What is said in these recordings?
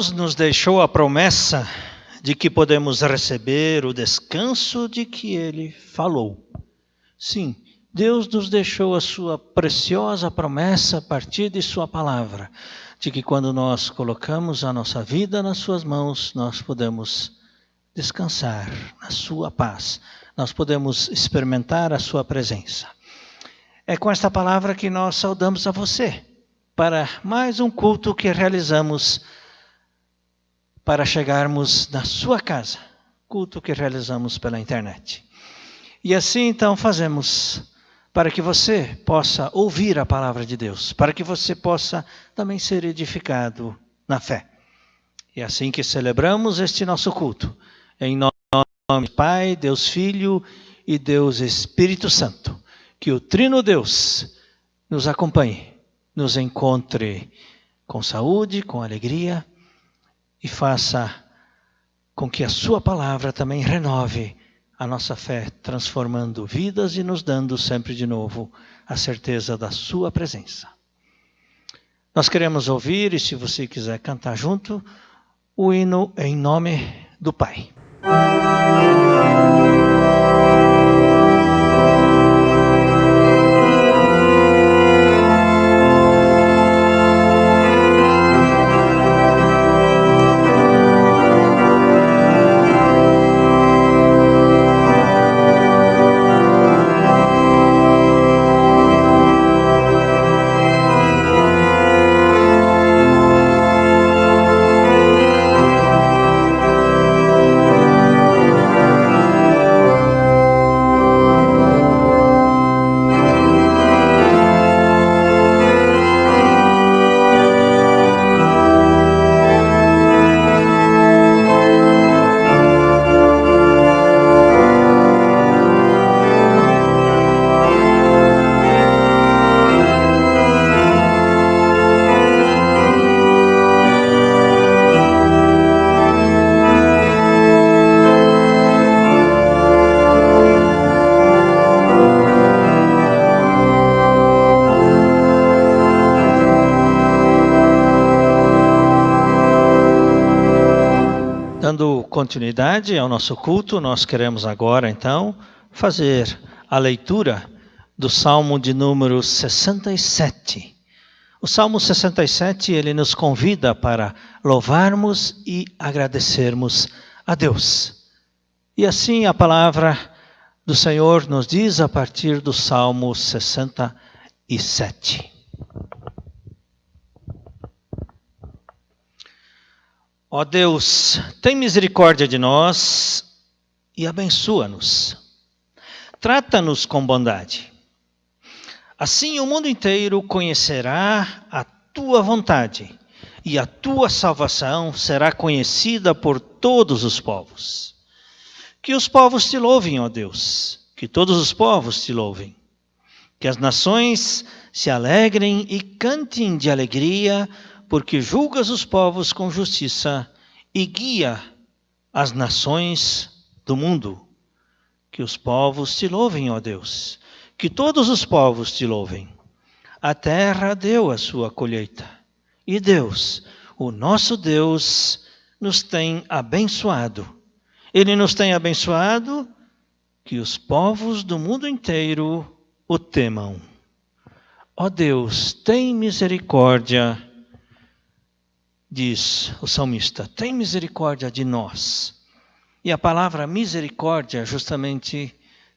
Deus nos deixou a promessa de que podemos receber o descanso de que Ele falou. Sim, Deus nos deixou a sua preciosa promessa a partir de sua palavra, de que quando nós colocamos a nossa vida nas suas mãos, nós podemos descansar na sua paz, nós podemos experimentar a sua presença. É com esta palavra que nós saudamos a você, para mais um culto que realizamos para chegarmos na sua casa, culto que realizamos pela internet. E assim então fazemos para que você possa ouvir a palavra de Deus, para que você possa também ser edificado na fé. E assim que celebramos este nosso culto, em nome do Pai, Deus Filho e Deus Espírito Santo, que o Trino Deus nos acompanhe, nos encontre com saúde, com alegria, e faça com que a sua palavra também renove a nossa fé, transformando vidas e nos dando sempre de novo a certeza da sua presença. Nós queremos ouvir, e se você quiser cantar junto, o hino Em Nome do Pai. Dando continuidade ao nosso culto, nós queremos agora, então, fazer a leitura do Salmo de número 67. O Salmo 67, ele nos convida para louvarmos e agradecermos a Deus. E assim a palavra do Senhor nos diz a partir do Salmo 67. Ó Deus, tem misericórdia de nós e abençoa-nos. Trata-nos com bondade. Assim o mundo inteiro conhecerá a tua vontade e a tua salvação será conhecida por todos os povos. Que os povos te louvem, ó Deus, que todos os povos te louvem. Que as nações se alegrem e cantem de alegria, porque julgas os povos com justiça e guia as nações do mundo. Que os povos te louvem, ó Deus, que todos os povos te louvem. A terra deu a sua colheita, e Deus, o nosso Deus, nos tem abençoado. Ele nos tem abençoado, que os povos do mundo inteiro o temam. Ó Deus, tem misericórdia, diz o salmista, tem misericórdia de nós. E a palavra misericórdia justamente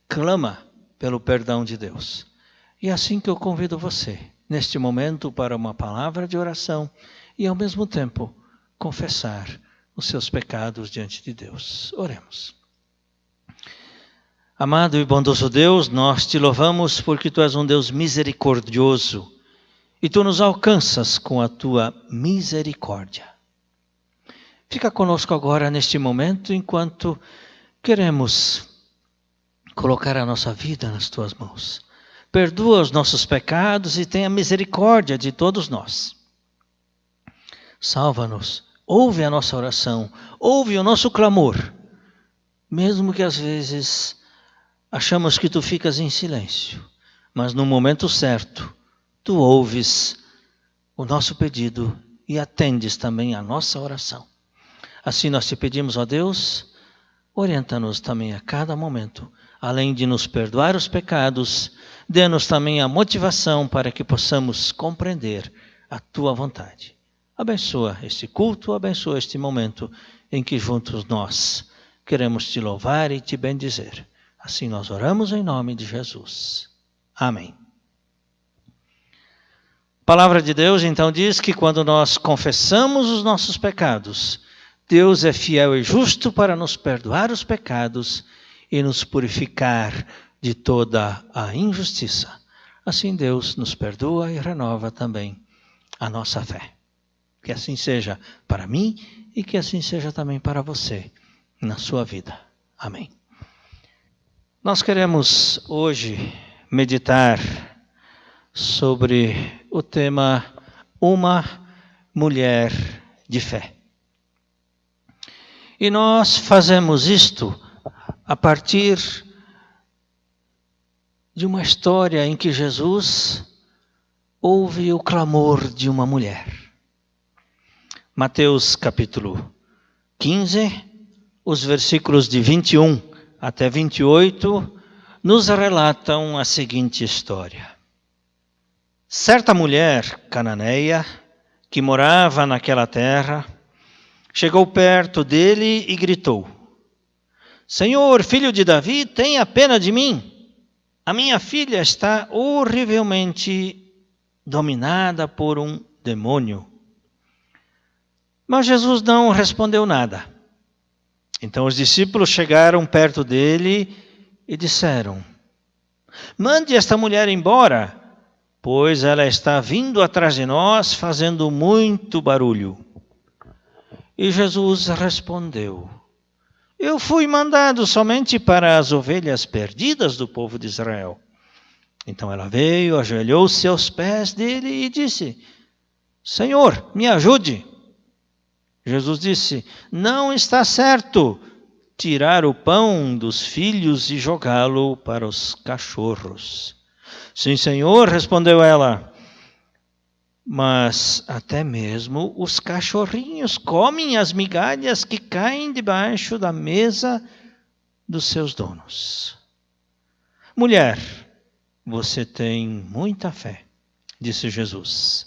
clama pelo perdão de Deus. E é assim que eu convido você, neste momento, para uma palavra de oração e, ao mesmo tempo, confessar os seus pecados diante de Deus. Oremos. Amado e bondoso Deus, nós te louvamos porque Tu és um Deus misericordioso e Tu nos alcanças com a Tua misericórdia. Fica conosco agora neste momento enquanto queremos colocar a nossa vida nas Tuas mãos. Perdoa os nossos pecados e tenha misericórdia de todos nós. Salva-nos, ouve a nossa oração, ouve o nosso clamor, mesmo que às vezes achamos que Tu ficas em silêncio, mas no momento certo, Tu ouves o nosso pedido e atendes também a nossa oração. Assim nós te pedimos, ó Deus, orienta-nos também a cada momento, além de nos perdoar os pecados, dê-nos também a motivação para que possamos compreender a Tua vontade. Abençoa este culto, abençoa este momento em que juntos nós queremos Te louvar e Te bendizer. Assim nós oramos em nome de Jesus. Amém. A palavra de Deus então diz que quando nós confessamos os nossos pecados, Deus é fiel e justo para nos perdoar os pecados e nos purificar de toda a injustiça. Assim Deus nos perdoa e renova também a nossa fé. Que assim seja para mim e que assim seja também para você na sua vida. Amém. Nós queremos hoje meditar sobre o tema Uma Mulher de Fé. E nós fazemos isto a partir de uma história em que Jesus ouve o clamor de uma mulher. Mateus capítulo 15, os versículos de 21 até 28, nos relatam a seguinte história. Certa mulher cananeia, que morava naquela terra, chegou perto dele e gritou: Senhor, filho de Davi, tenha pena de mim. A minha filha está horrivelmente dominada por um demônio. Mas Jesus não respondeu nada. Então os discípulos chegaram perto dele e disseram: Mande esta mulher embora, pois ela está vindo atrás de nós fazendo muito barulho. E Jesus respondeu: Eu fui mandado somente para as ovelhas perdidas do povo de Israel. Então ela veio, ajoelhou-se aos pés dele e disse: Senhor, me ajude. Jesus disse: Não está certo tirar o pão dos filhos e jogá-lo para os cachorros. Sim, Senhor, respondeu ela. Mas até mesmo os cachorrinhos comem as migalhas que caem debaixo da mesa dos seus donos. Mulher, você tem muita fé, disse Jesus.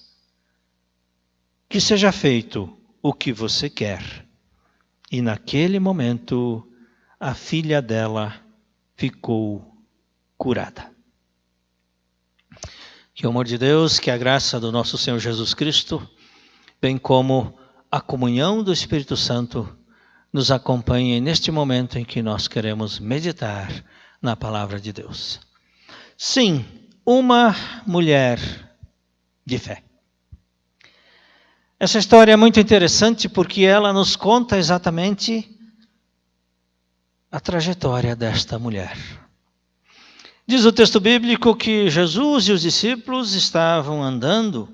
Que seja feito o que você quer. E naquele momento, a filha dela ficou curada. Que o amor de Deus, que a graça do nosso Senhor Jesus Cristo, bem como a comunhão do Espírito Santo, nos acompanhe neste momento em que nós queremos meditar na palavra de Deus. Sim, uma mulher de fé. Essa história é muito interessante porque ela nos conta exatamente a trajetória desta mulher. Diz o texto bíblico que Jesus e os discípulos estavam andando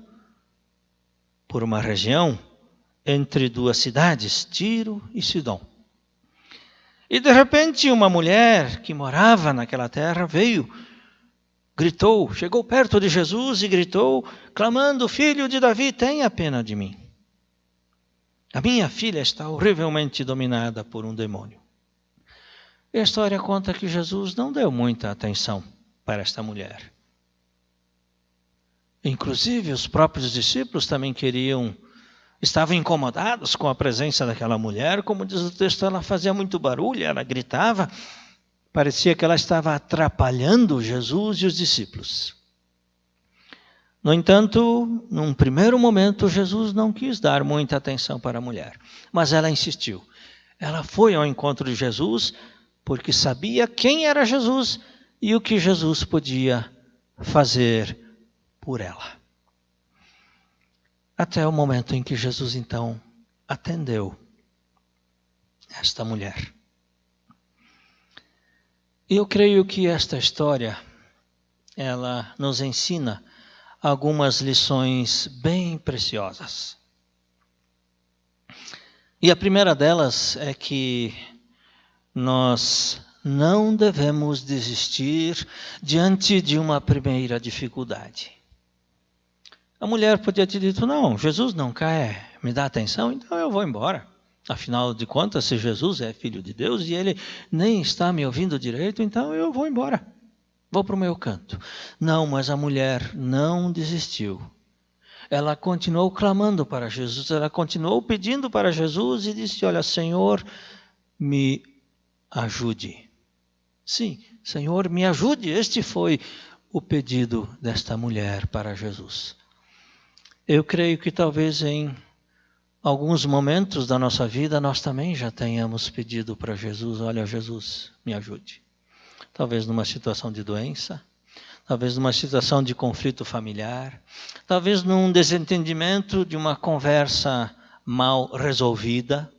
por uma região entre duas cidades, Tiro e Sidom. E de repente uma mulher que morava naquela terra veio, gritou, chegou perto de Jesus e gritou, clamando: Filho de Davi, tenha pena de mim. A minha filha está horrivelmente dominada por um demônio. E a história conta que Jesus não deu muita atenção para esta mulher. Inclusive, os próprios discípulos também estavam incomodados com a presença daquela mulher. Como diz o texto, ela fazia muito barulho, ela gritava. Parecia que ela estava atrapalhando Jesus e os discípulos. No entanto, num primeiro momento, Jesus não quis dar muita atenção para a mulher, mas ela insistiu. Ela foi ao encontro de Jesus porque sabia quem era Jesus e o que Jesus podia fazer por ela. Até o momento em que Jesus, então, atendeu esta mulher. E eu creio que esta história, ela nos ensina algumas lições bem preciosas. E a primeira delas é que nós não devemos desistir diante de uma primeira dificuldade. A mulher podia ter dito, não, Jesus não quer me dar atenção, então eu vou embora. Afinal de contas, se Jesus é filho de Deus e ele nem está me ouvindo direito, então eu vou embora. Vou para o meu canto. Não, mas a mulher não desistiu. Ela continuou clamando para Jesus, ela continuou pedindo para Jesus e disse, olha, Senhor, me ajude. Sim, Senhor, me ajude. Este foi o pedido desta mulher para Jesus. Eu creio que talvez em alguns momentos da nossa vida nós também já tenhamos pedido para Jesus, olha, Jesus, me ajude. Talvez numa situação de doença, talvez numa situação de conflito familiar, talvez num desentendimento de uma conversa mal resolvida.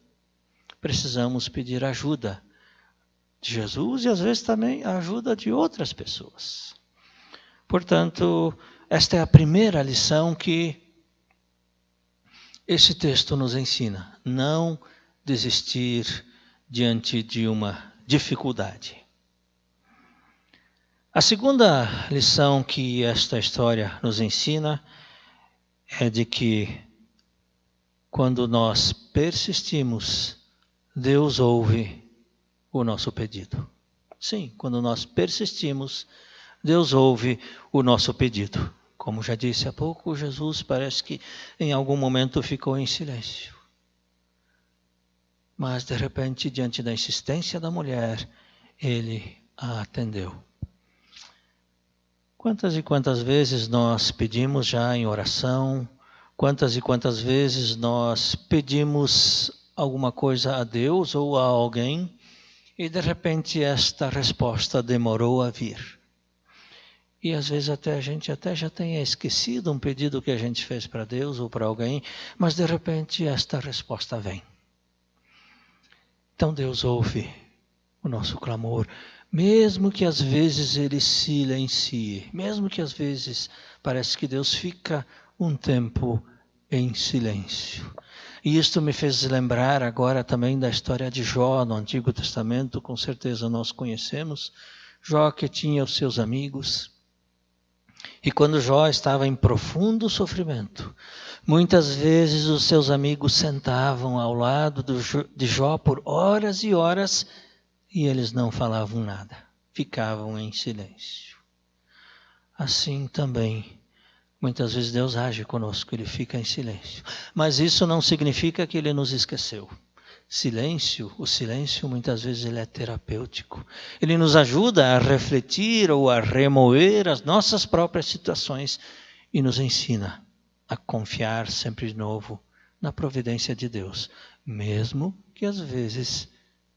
Precisamos pedir ajuda de Jesus e às vezes também a ajuda de outras pessoas. Portanto, esta é a primeira lição que esse texto nos ensina. Não desistir diante de uma dificuldade. A segunda lição que esta história nos ensina é de que quando nós persistimos, Deus ouve o nosso pedido. Sim, quando nós persistimos, Deus ouve o nosso pedido. Como já disse há pouco, Jesus parece que em algum momento ficou em silêncio. Mas de repente, diante da insistência da mulher, ele a atendeu. Quantas e quantas vezes nós pedimos já em oração, quantas e quantas vezes nós pedimos alguma coisa a Deus ou a alguém e de repente esta resposta demorou a vir. E às vezes a gente até já tenha esquecido um pedido que a gente fez para Deus ou para alguém, mas de repente esta resposta vem. Então Deus ouve o nosso clamor, mesmo que às vezes ele silencie, mesmo que às vezes parece que Deus fica um tempo em silêncio. E isto me fez lembrar agora também da história de Jó no Antigo Testamento, com certeza nós conhecemos. Jó que tinha os seus amigos. E quando Jó estava em profundo sofrimento, muitas vezes os seus amigos sentavam ao lado de Jó por horas e horas e eles não falavam nada, ficavam em silêncio. Assim também, muitas vezes Deus age conosco, Ele fica em silêncio. Mas isso não significa que Ele nos esqueceu. O silêncio muitas vezes ele é terapêutico. Ele nos ajuda a refletir ou a remoer as nossas próprias situações e nos ensina a confiar sempre de novo na providência de Deus, mesmo que às vezes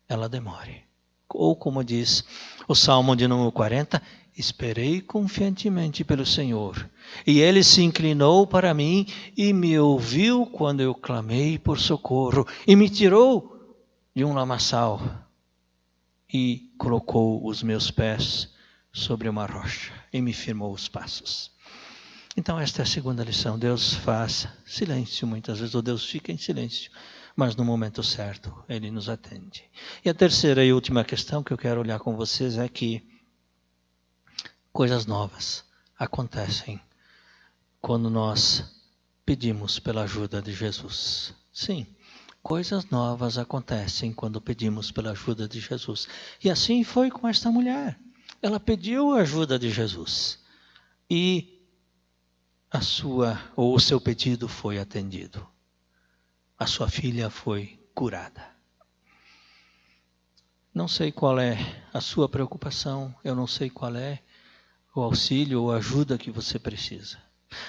ela demore. Ou como diz o Salmo de número 40, esperei confiantemente pelo Senhor, e Ele se inclinou para mim e me ouviu quando eu clamei por socorro, e me tirou de um lamaçal e colocou os meus pés sobre uma rocha e me firmou os passos. Então esta é a segunda lição. Deus faz silêncio muitas vezes, ou Deus fica em silêncio, mas no momento certo Ele nos atende. E a terceira e última questão que eu quero olhar com vocês é que coisas novas acontecem quando nós pedimos pela ajuda de Jesus. Sim, coisas novas acontecem quando pedimos pela ajuda de Jesus. E assim foi com esta mulher. Ela pediu a ajuda de Jesus. E o seu pedido foi atendido. A sua filha foi curada. Não sei qual é a sua preocupação, eu não sei qual é o auxílio ou ajuda que você precisa.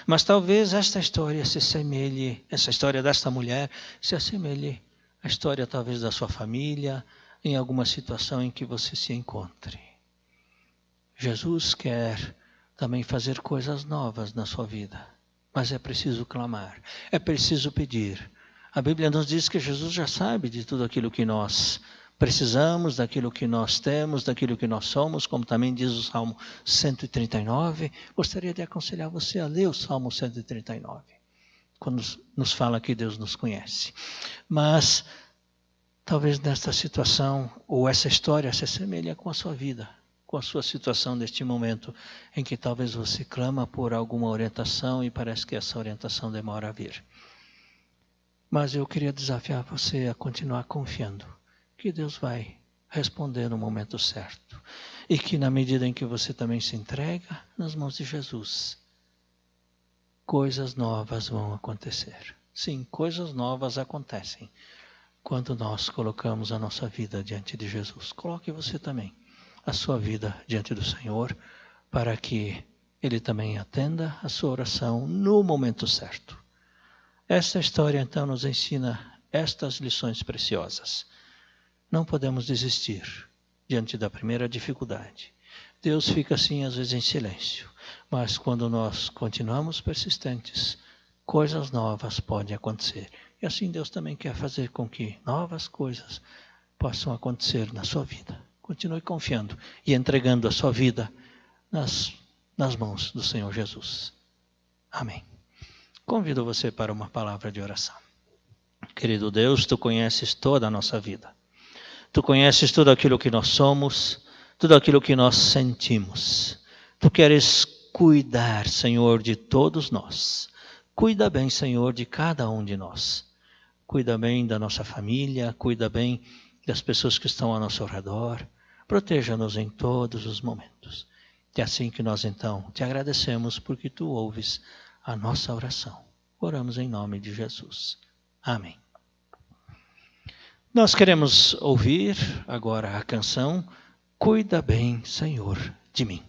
Mas talvez esta história essa história desta mulher se assemelhe à história talvez da sua família, em alguma situação em que você se encontre. Jesus quer também fazer coisas novas na sua vida, mas é preciso clamar, é preciso pedir. A Bíblia nos diz que Jesus já sabe de tudo aquilo que nós precisamos, daquilo que nós temos, daquilo que nós somos, como também diz o Salmo 139. Gostaria de aconselhar você a ler o Salmo 139, quando nos fala que Deus nos conhece. Mas talvez nesta situação, ou essa história se assemelhe com a sua vida, com a sua situação neste momento, em que talvez você clama por alguma orientação e parece que essa orientação demora a vir. Mas eu queria desafiar você a continuar confiando que Deus vai responder no momento certo. E que na medida em que você também se entrega nas mãos de Jesus, coisas novas vão acontecer. Sim, coisas novas acontecem quando nós colocamos a nossa vida diante de Jesus. Coloque você também a sua vida diante do Senhor, para que Ele também atenda a sua oração no momento certo. Esta história então nos ensina estas lições preciosas. Não podemos desistir diante da primeira dificuldade. Deus fica assim às vezes em silêncio, mas quando nós continuamos persistentes, coisas novas podem acontecer. E assim Deus também quer fazer com que novas coisas possam acontecer na sua vida. Continue confiando e entregando a sua vida nas mãos do Senhor Jesus. Amém. Convido você para uma palavra de oração. Querido Deus, Tu conheces toda a nossa vida. Tu conheces tudo aquilo que nós somos, tudo aquilo que nós sentimos. Tu queres cuidar, Senhor, de todos nós. Cuida bem, Senhor, de cada um de nós. Cuida bem da nossa família, cuida bem das pessoas que estão ao nosso redor. Proteja-nos em todos os momentos. É assim que nós então te agradecemos porque Tu ouves a nossa oração. Oramos em nome de Jesus. Amém. Nós queremos ouvir agora a canção Cuida Bem, Senhor, de Mim.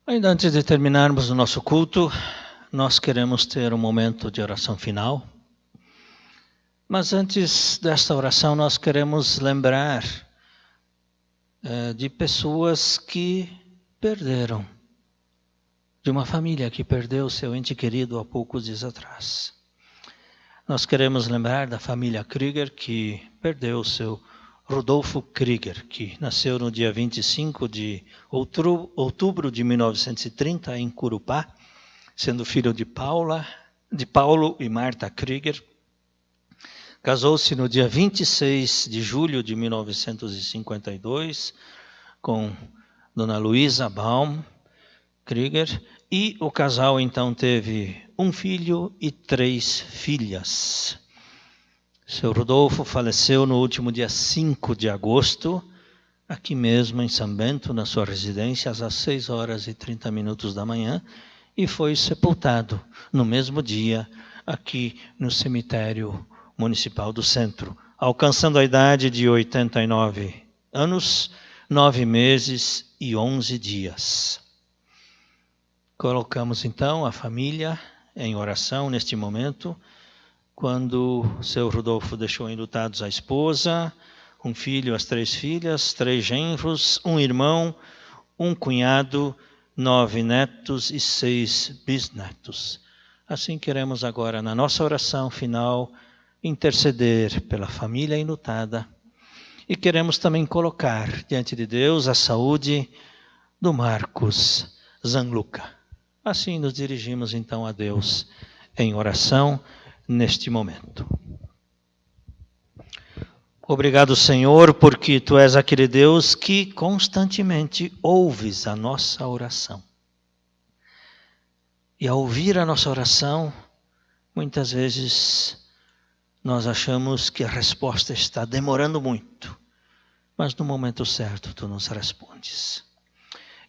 Ainda antes de terminarmos o nosso culto, nós queremos ter um momento de oração final. Mas antes desta oração, nós queremos lembrar de pessoas que perderam, de uma família que perdeu seu ente querido há poucos dias atrás. Nós queremos lembrar da família Krieger, que perdeu seu Rodolfo Krieger, que nasceu no dia 25 de outubro de 1930 em Curupá, sendo filho de Paulo e Marta Krieger. Casou-se no dia 26 de julho de 1952 com Dona Luísa Baum Krieger, e o casal então teve um filho e 3 filhas. Seu Rodolfo faleceu no último dia 5 de agosto, aqui mesmo em São Bento, na sua residência, às 6h30 da manhã, e foi sepultado no mesmo dia aqui no cemitério municipal do centro, alcançando a idade de 89 anos, 9 meses e 11 dias. Colocamos então a família em oração neste momento, quando seu Rodolfo deixou enlutados a esposa, um filho, as 3 filhas, 3 genros, um irmão, um cunhado, 9 netos e 6 bisnetos. Assim queremos agora, na nossa oração final, interceder pela família enlutada e queremos também colocar diante de Deus a saúde do Marcos Zanluca. Assim nos dirigimos então a Deus em oração neste momento. Obrigado, Senhor, porque Tu és aquele Deus que constantemente ouves a nossa oração. E ao ouvir a nossa oração, muitas vezes nós achamos que a resposta está demorando muito, mas no momento certo Tu nos respondes.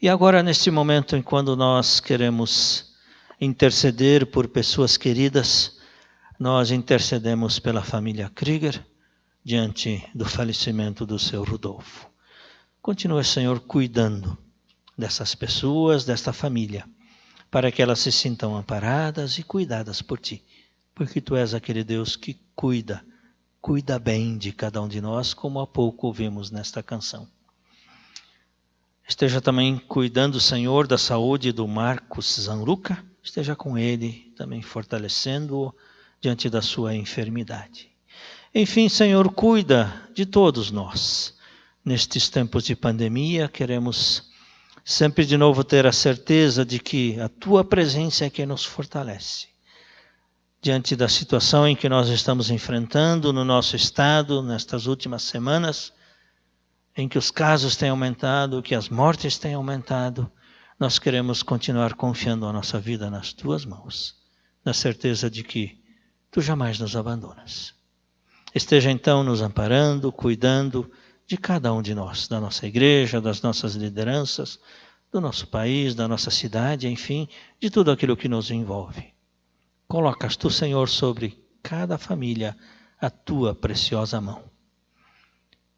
E agora, neste momento, enquanto nós queremos interceder por pessoas queridas, nós intercedemos pela família Krieger, diante do falecimento do seu Rodolfo. Continua, Senhor, cuidando dessas pessoas, desta família, para que elas se sintam amparadas e cuidadas por Ti, porque Tu és aquele Deus que cuida bem de cada um de nós, como há pouco ouvimos nesta canção. Esteja também cuidando, Senhor, da saúde do Marcos Zanluca, esteja com ele, também fortalecendo-o diante da sua enfermidade. Enfim, Senhor, cuida de todos nós. Nestes tempos de pandemia, queremos sempre de novo ter a certeza de que a Tua presença é que nos fortalece. Diante da situação em que nós estamos enfrentando no nosso estado, nestas últimas semanas, em que os casos têm aumentado, que as mortes têm aumentado, nós queremos continuar confiando a nossa vida nas Tuas mãos, na certeza de que Tu jamais nos abandonas. Esteja então nos amparando, cuidando de cada um de nós, da nossa igreja, das nossas lideranças, do nosso país, da nossa cidade, enfim, de tudo aquilo que nos envolve. Colocas Tu, Senhor, sobre cada família a Tua preciosa mão.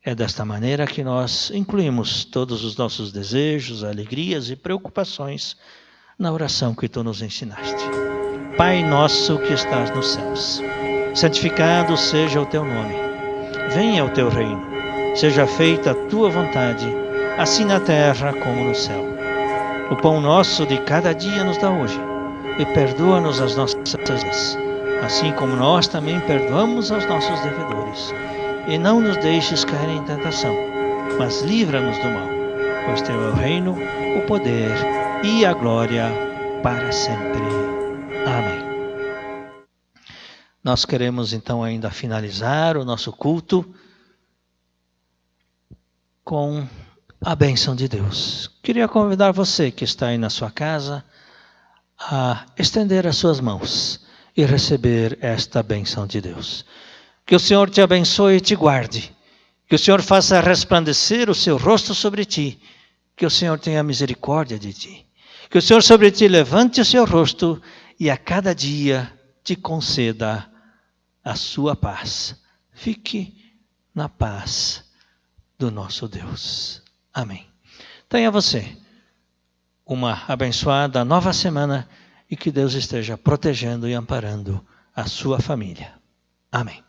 É desta maneira que nós incluímos todos os nossos desejos, alegrias e preocupações na oração que Tu nos ensinaste. Pai nosso que estás nos céus, santificado seja o Teu nome. Venha o Teu reino. Seja feita a Tua vontade, assim na terra como no céu. O pão nosso de cada dia nos dá hoje. E perdoa-nos as nossas dívidas, assim como nós também perdoamos aos nossos devedores. E não nos deixes cair em tentação, mas livra-nos do mal. Pois Teu é o reino, o poder e a glória para sempre. Amém. Nós queremos então ainda finalizar o nosso culto com a bênção de Deus. Queria convidar você que está aí na sua casa a estender as suas mãos e receber esta bênção de Deus. Que o Senhor te abençoe e te guarde. Que o Senhor faça resplandecer o seu rosto sobre ti. Que o Senhor tenha misericórdia de ti. Que o Senhor sobre ti levante o seu rosto e a cada dia te conceda a sua paz. Fique na paz do nosso Deus. Amém. Tenha você uma abençoada nova semana e que Deus esteja protegendo e amparando a sua família. Amém.